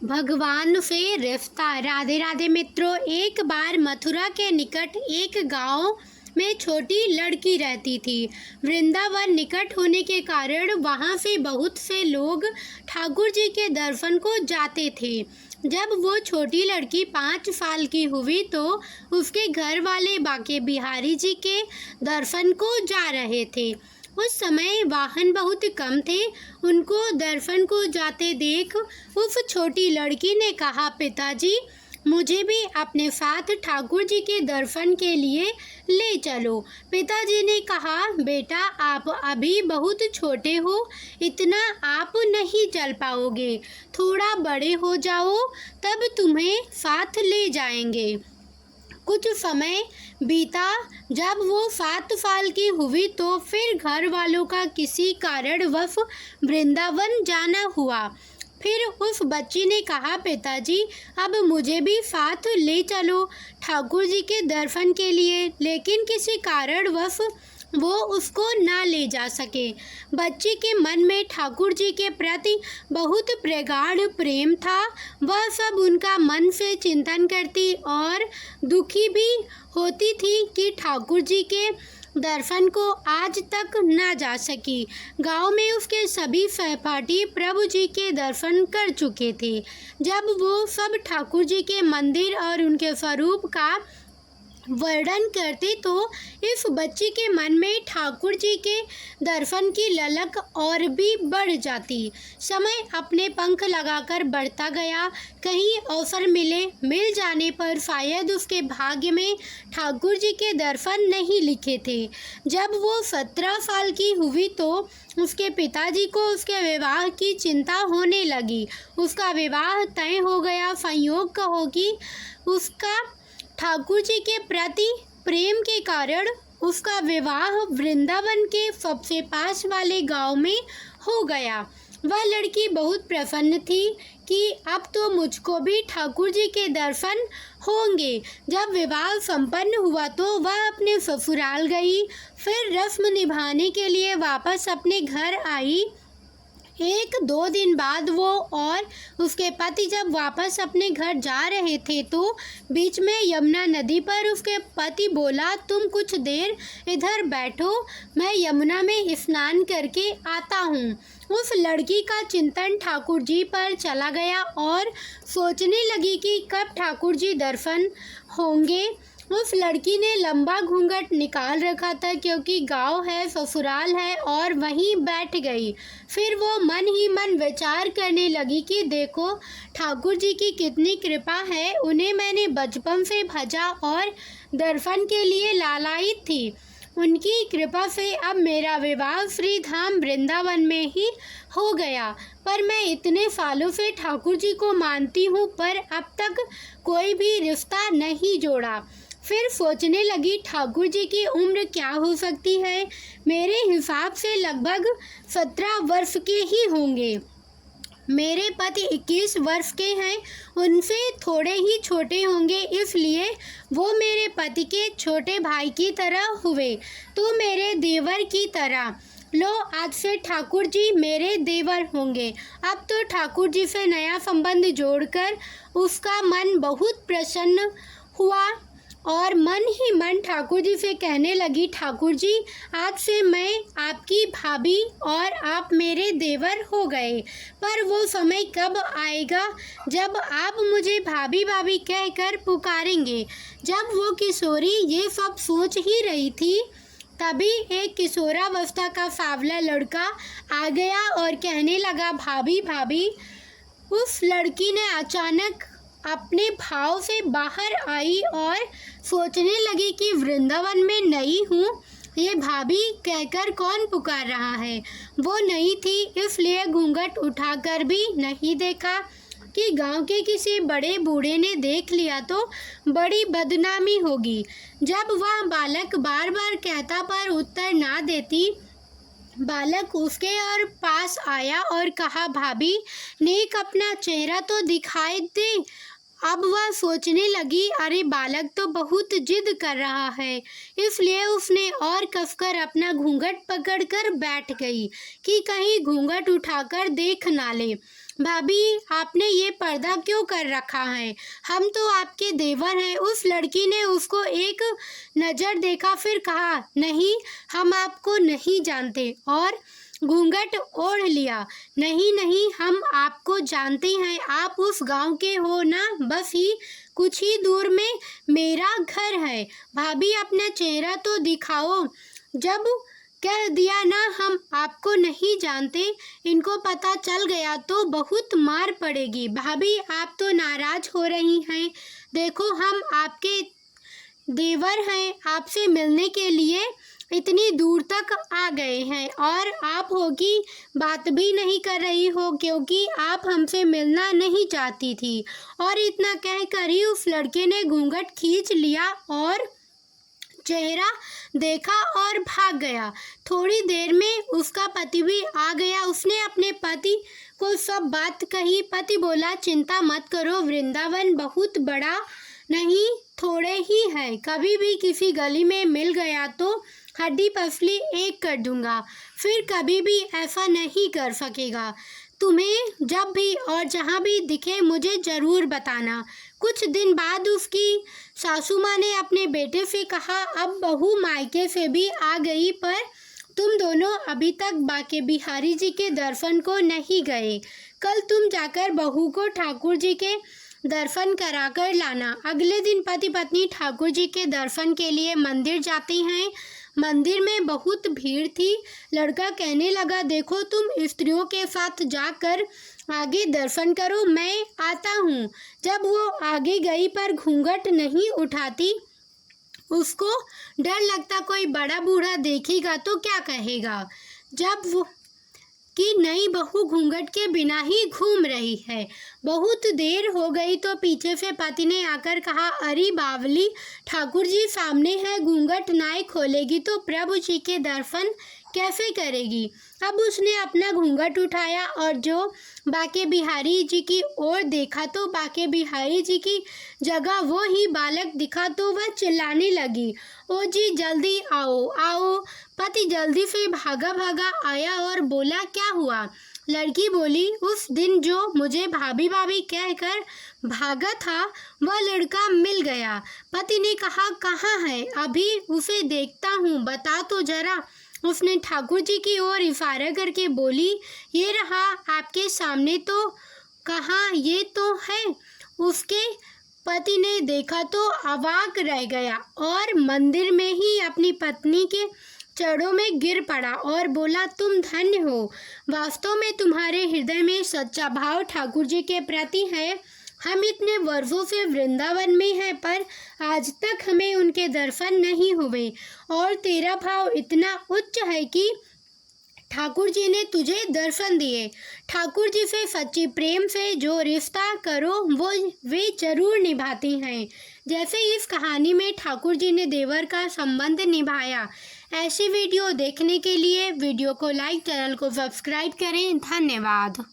भगवान से रिश्ता। राधे राधे मित्रों, एक बार मथुरा के निकट एक गांव में छोटी लड़की रहती थी। वृंदावन निकट होने के कारण वहां से बहुत से लोग ठाकुर जी के दर्शन को जाते थे। जब वो छोटी लड़की 5 साल की हुई तो उसके घर वाले बांके बिहारी जी के दर्शन को जा रहे थे। उस समय वाहन बहुत कम थे। उनको दर्शन को जाते देख उस छोटी लड़की ने कहा, पिताजी मुझे भी अपने साथ ठाकुर जी के दर्शन के लिए ले चलो। पिताजी ने कहा, बेटा आप अभी बहुत छोटे हो, इतना आप नहीं चल पाओगे, थोड़ा बड़े हो जाओ तब तुम्हें साथ ले जाएंगे। कुछ समय बीता। जब वो 7 साल की हुई तो फिर घर वालों का किसी कारणवश वृंदावन जाना हुआ। फिर उस बच्ची ने कहा, पिताजी अब मुझे भी साथ ले चलो ठाकुर जी के दर्शन के लिए, लेकिन किसी कारणवश वो उसको ना ले जा सके। बच्ची के मन में ठाकुर जी के प्रति बहुत प्रगाढ़ प्रेम था। वह सब उनका मन से चिंतन करती और दुखी भी होती थी कि ठाकुर जी के दर्शन को आज तक न जा सकी। गांव में उसके सभी सहपाठी प्रभु जी के दर्शन कर चुके थे। जब वो सब ठाकुर जी के मंदिर और उनके स्वरूप का वर्णन करते तो इस बच्ची के मन में ठाकुर जी के दर्शन की ललक और भी बढ़ जाती। समय अपने पंख लगाकर बढ़ता गया। कहीं अवसर मिल जाने पर शायद उसके भाग्य में ठाकुर जी के दर्शन नहीं लिखे थे। जब वो 17 साल की हुई तो उसके पिताजी को उसके विवाह की चिंता होने लगी। उसका विवाह तय हो गया। संयोग कहो कि उसका ठाकुर जी के प्रति प्रेम के कारण उसका विवाह वृंदावन के सबसे पास वाले गांव में हो गया। वह लड़की बहुत प्रसन्न थी कि अब तो मुझको भी ठाकुर जी के दर्शन होंगे। जब विवाह संपन्न हुआ तो वह अपने ससुराल गई। फिर रस्म निभाने के लिए वापस अपने घर आई। 1-2 दिन बाद वो और उसके पति जब वापस अपने घर जा रहे थे तो बीच में यमुना नदी पर उसके पति बोला, तुम कुछ देर इधर बैठो, मैं यमुना में स्नान करके आता हूँ। उस लड़की का चिंतन ठाकुर जी पर चला गया और सोचने लगी कि कब ठाकुर जी दर्शन होंगे। उस लड़की ने लंबा घूंघट निकाल रखा था क्योंकि गांव है, ससुराल है, और वहीं बैठ गई। फिर वो मन ही मन विचार करने लगी कि देखो ठाकुर जी की कितनी कृपा है, उन्हें मैंने बचपन से भजा और दर्शन के लिए लालायित थी। उनकी कृपा से अब मेरा विवाह श्री धाम वृंदावन में ही हो गया। पर मैं इतने सालों से ठाकुर जी को मानती हूँ पर अब तक कोई भी रिश्ता नहीं जोड़ा। फिर सोचने लगी, ठाकुर जी की उम्र क्या हो सकती है, मेरे हिसाब से लगभग 17 वर्ष के ही होंगे। मेरे पति 21 वर्ष के हैं, उनसे थोड़े ही छोटे होंगे, इसलिए वो मेरे पति के छोटे भाई की तरह हुए, तो मेरे देवर की तरह। लो आज से ठाकुर जी मेरे देवर होंगे। अब तो ठाकुर जी से नया संबंध जोड़कर उसका मन बहुत प्रसन्न हुआ और मन ही मन ठाकुर जी से कहने लगी, ठाकुर जी आज से मैं आपकी भाभी और आप मेरे देवर हो गए। पर वो समय कब आएगा जब आप मुझे भाभी भाभी कहकर पुकारेंगे। जब वो किशोरी ये सब सोच ही रही थी तभी एक किशोरावस्था का सांवला लड़का आ गया और कहने लगा, भाभी भाभी। उस लड़की ने अचानक अपने भाव से बाहर आई और सोचने लगी कि वृंदावन में नई हूँ, ये भाभी कहकर कौन पुकार रहा है। वो नई थी इसलिए घूंघट उठाकर भी नहीं देखा कि गांव के किसी बड़े बूढ़े ने देख लिया तो बड़ी बदनामी होगी। जब वह बालक बार बार कहता पर उत्तर ना देती, बालक उसके और पास आया और कहा, भाभी नेक अपना चेहरा तो दिखाई दे। अब वह सोचने लगी, अरे बालक तो बहुत जिद कर रहा है, इसलिए उसने और कसकर अपना घूंघट पकड़कर बैठ गई कि कहीं घूंघट उठाकर देख ना ले। भाभी, आपने ये पर्दा क्यों कर रखा है? हम तो आपके देवर हैं। उस लड़की ने उसको एक नज़र देखा, फिर कहा, नहीं, हम आपको नहीं जानते, और घूंघट ओढ़ लिया। नहीं नहीं, हम आपको जानते हैं, आप उस गांव के हो ना, बस ही कुछ ही दूर में मेरा घर है। भाभी, अपना चेहरा तो दिखाओ। जब कह दिया ना हम आपको नहीं जानते, इनको पता चल गया तो बहुत मार पड़ेगी। भाभी, आप तो नाराज हो रही हैं। देखो, हम आपके देवर हैं, आपसे मिलने के लिए इतनी दूर तक आ गए हैं, और आप होगी बात भी नहीं कर रही हो क्योंकि आप हमसे मिलना नहीं चाहती थी। और इतना कहकर ही उस लड़के ने घूंघट खींच लिया और चेहरा देखा और भाग गया। थोड़ी देर में उसका पति भी आ गया। उसने अपने पति को सब बात कही। पति बोला, चिंता मत करो, वृंदावन बहुत बड़ा नहीं, थोड़े ही है। कभी भी किसी गली में मिल गया तो हड्डी पसली एक कर दूंगा, फिर कभी भी ऐसा नहीं कर सकेगा। तुम्हें जब भी और जहाँ भी दिखे मुझे ज़रूर बताना। कुछ दिन बाद उसकी सासू माँ ने अपने बेटे से कहा, अब बहू मायके से भी आ गई, पर तुम दोनों अभी तक बाके बिहारी जी के दर्शन को नहीं गए। कल तुम जाकर बहू को ठाकुर जी के दर्शन कराकर लाना। अगले दिन पति पत्नी ठाकुर जी के दर्शन के लिए मंदिर जाते हैं। मंदिर में बहुत भीड़ थी। लड़का कहने लगा, देखो, तुम स्त्रियों के साथ जाकर आगे दर्शन करो, मैं आता हूँ। जब वो आगे गई पर घूंघट नहीं उठाती। उसको डर लगता कोई बड़ा बूढ़ा देखेगा तो क्या कहेगा। जब वो कि नई बहू घूंघट के बिना ही घूम रही है। बहुत देर हो गई तो पीछे से पति ने आकर कहा, अरे बावली, ठाकुर जी सामने है, घूंघट नाई खोलेगी तो प्रभु जी के दर्शन कैसे करेगी। अब उसने अपना घूंघट उठाया और जो बाके बिहारी जी की ओर देखा तो बाके बिहारी जी की जगह वो ही बालक दिखा तो वह चिल्लाने लगी, ओ जी, जल्दी आओ आओ। पति जल्दी से भागा भागा आया और बोला, क्या हुआ? लड़की बोली, उस दिन जो मुझे भाभी भाभी कहकर भागा था वह लड़का मिल गया। पति ने कहा, कहाँ है? अभी उसे देखता हूँ, बता तो जरा। उसने ठाकुर जी की ओर इशारा करके बोली, ये रहा आपके सामने। तो कहाँ? ये तो है। उसके पति ने देखा तो अवाक रह गया और मंदिर में ही अपनी पत्नी के चरणों में गिर पड़ा और बोला, तुम धन्य हो। वास्तव में तुम्हारे हृदय में सच्चा भाव ठाकुर जी के प्रति है। हम इतने वर्षों से वृंदावन में हैं, पर आज तक हमें उनके दर्शन नहीं हुए, और तेरा भाव इतना उच्च है कि ठाकुर जी ने तुझे दर्शन दिए। ठाकुर जी से सच्ची प्रेम से जो रिश्ता करो वो वे जरूर निभाती हैं। जैसे इस कहानी में ठाकुर जी ने देवर का संबंध निभाया। ऐसी वीडियो देखने के लिए वीडियो को लाइक, चैनल को सब्सक्राइब करें। धन्यवाद।